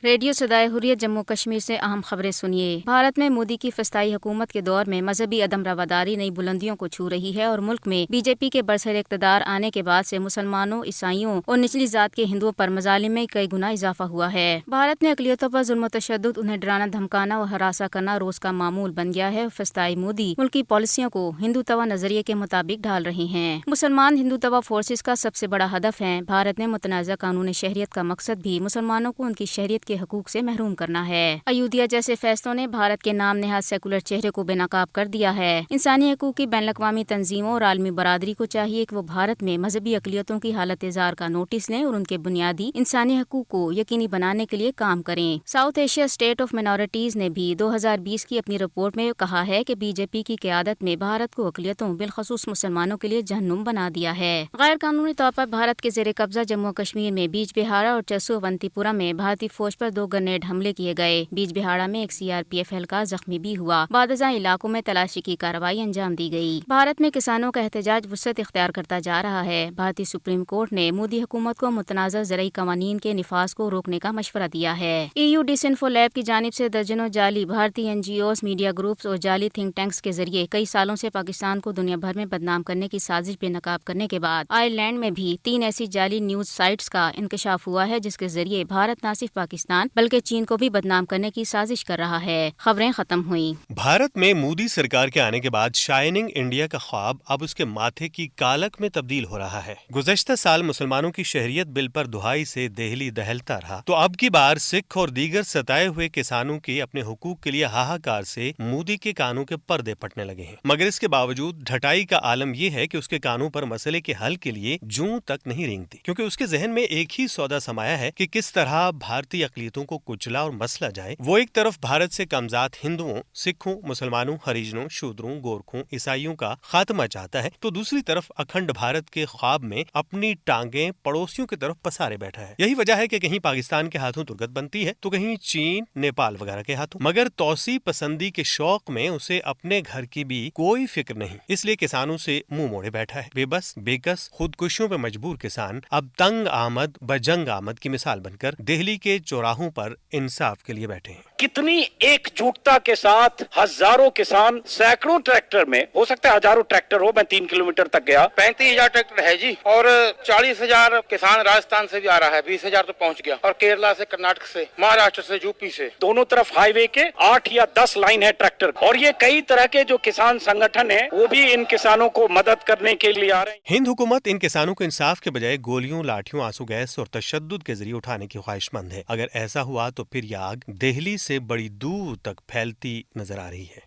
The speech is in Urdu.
ریڈیو صدائے حریت جموں کشمیر سے اہم خبریں سنیے۔ بھارت میں مودی کی فسطائی حکومت کے دور میں مذہبی عدم رواداری نئی بلندیوں کو چھو رہی ہے اور ملک میں بی جے پی کے برسر اقتدار آنے کے بعد سے مسلمانوں، عیسائیوں اور نچلی ذات کے ہندوؤں پر مظالم میں کئی گنا اضافہ ہوا ہے۔ بھارت میں اقلیتوں پر ظلم و تشدد، انہیں ڈرانا دھمکانا اور ہراساں کرنا روز کا معمول بن گیا ہے۔ فسطائی مودی ملکی پالیسیوں کو ہندوتوا نظریے کے مطابق ڈھال رہے ہیں۔ مسلمان ہندوتوا فورسز کا سب سے بڑا ہدف ہے۔ بھارت میں متنازع قانون شہریت کا مقصد بھی مسلمانوں کو ان کی شہریت کے حقوق سے محروم کرنا ہے۔ ایودھیا جیسے فیصلوں نے بھارت کے نام نہاد سیکولر چہرے کو بے نقاب کر دیا ہے۔ انسانی حقوق کی بین الاقوامی تنظیموں اور عالمی برادری کو چاہیے کہ وہ بھارت میں مذہبی اقلیتوں کی حالت زار کا نوٹس لیں اور ان کے بنیادی انسانی حقوق کو یقینی بنانے کے لیے کام کریں۔ South Asia state of minorities نے بھی 2020 کی اپنی رپورٹ میں کہا ہے کہ بی جے پی کی قیادت میں بھارت کو اقلیتوں بالخصوص مسلمانوں کے لیے جہنم بنا دیا ہے۔ غیر قانونی طور پر بھارت کے زیر قبضہ جموں کشمیر میں بیج بہارا اور چسو اونتی پورہ میں بھارتی فوج پر 2 گرینیڈ حملے کیے گئے۔ بیج بہاڑا میں ایک CRPF اہلکار زخمی بھی ہوا۔ بعد ازاں علاقوں میں تلاشی کی کارروائی انجام دی گئی۔ بھارت میں کسانوں کا احتجاج وسعت اختیار کرتا جا رہا ہے۔ بھارتی سپریم کورٹ نے مودی حکومت کو متنازع زرعی قوانین کے نفاذ کو روکنے کا مشورہ دیا ہے۔ EU ڈسانفو لیب کی جانب سے درجنوں جعلی بھارتی NGOs، میڈیا گروپس اور جعلی تھنک ٹینکس کے ذریعے کئی سالوں سے پاکستان کو دنیا بھر میں بدنام کرنے کی سازش بے نقاب کرنے کے بعد آئرلینڈ میں بھی 3 ایسی جعلی نیوز سائٹس کا انکشاف ہوا ہے جس کے ذریعے بھارت نہ صرف پاکستان بلکہ چین کو بھی بدنام کرنے کی سازش کر رہا ہے۔ خبریں ختم ہوئیں۔ بھارت میں مودی سرکار کے آنے کے بعد شائننگ انڈیا کا خواب اب اس کے ماتھے کی کالک میں تبدیل ہو رہا ہے۔ گزشتہ سال مسلمانوں کی شہریت بل پر دہائی سے دہلی دہلتا رہا تو اب کی بار سکھ اور دیگر ستائے ہوئے کسانوں کے اپنے حقوق کے لیے ہاہاکار سے مودی کے کانوں کے پردے پھٹنے لگے ہیں۔ مگر اس کے باوجود ڈھٹائی کا عالم یہ ہے کہ اس کے کانوں پر مسئلے کے حل کے لیے جوں تک نہیں رینگتی، کیونکہ اس کے ذہن میں ایک ہی سودا سمایا ہے کہ کس طرح بھارتی اقلیتوں کو کچلا اور مسلا جائے۔ وہ ایک طرف بھارت سے کمزاد ہندوؤں، سکھوں، مسلمانوں، ہریجنوں، شودروں، گورکھوں، عیسائیوں کا خاتمہ چاہتا ہے تو دوسری طرف اکھنڈ بھارت کے خواب میں اپنی ٹانگیں پڑوسیوں کی طرف پسارے بیٹھا ہے۔ یہی وجہ ہے کہ کہیں پاکستان کے ہاتھوں ترکت بنتی ہے تو کہیں چین، نیپال وغیرہ کے ہاتھوں، مگر توسیع پسندی کے شوق میں اسے اپنے گھر کی بھی کوئی فکر نہیں، اس لیے کسانوں سے منہ موڑے بیٹھا ہے۔ بے بس، بے کس، خودکشیوں پہ مجبور کسان اب تنگ آمد بجنگ آمد کی مثال بن کر دہلی کے چوراہوں پر انصاف کے لیے بیٹھے ہیں۔ کتنی ایک جٹتا کے ساتھ ہزاروں کسان سینکڑوں ٹریکٹر میں، ہو سکتا ہے ہزاروں ٹریکٹر ہو، میں 3 کلومیٹر تک گیا، 35,000 ٹریکٹر ہے جی، اور 40,000 کسان راجستھان سے بھی آ رہا ہے، 20,000 تو پہنچ گیا، اور کیرلا سے، کرناٹک سے، مہاراشٹر سے، UP سے، دونوں طرف ہائی وے کے 8 یا 10 لائن ہے ٹریکٹر، اور یہ کئی طرح کے جو کسان سنگٹھن ہیں وہ بھی ان کسانوں کو مدد کرنے کے لیے آ رہے ہیں۔ ہند حکومت ان کسانوں کو انصاف کے بجائے گولیوں، لاٹھیوں، آنسو گیس اور تشدد کے ذریعے اٹھانے کی خواہش مند ہے۔ اگر ایسا ہوا تو پھر یہ آگ دہلی سے بڑی دور تک پھیلتی نظر آ رہی ہے۔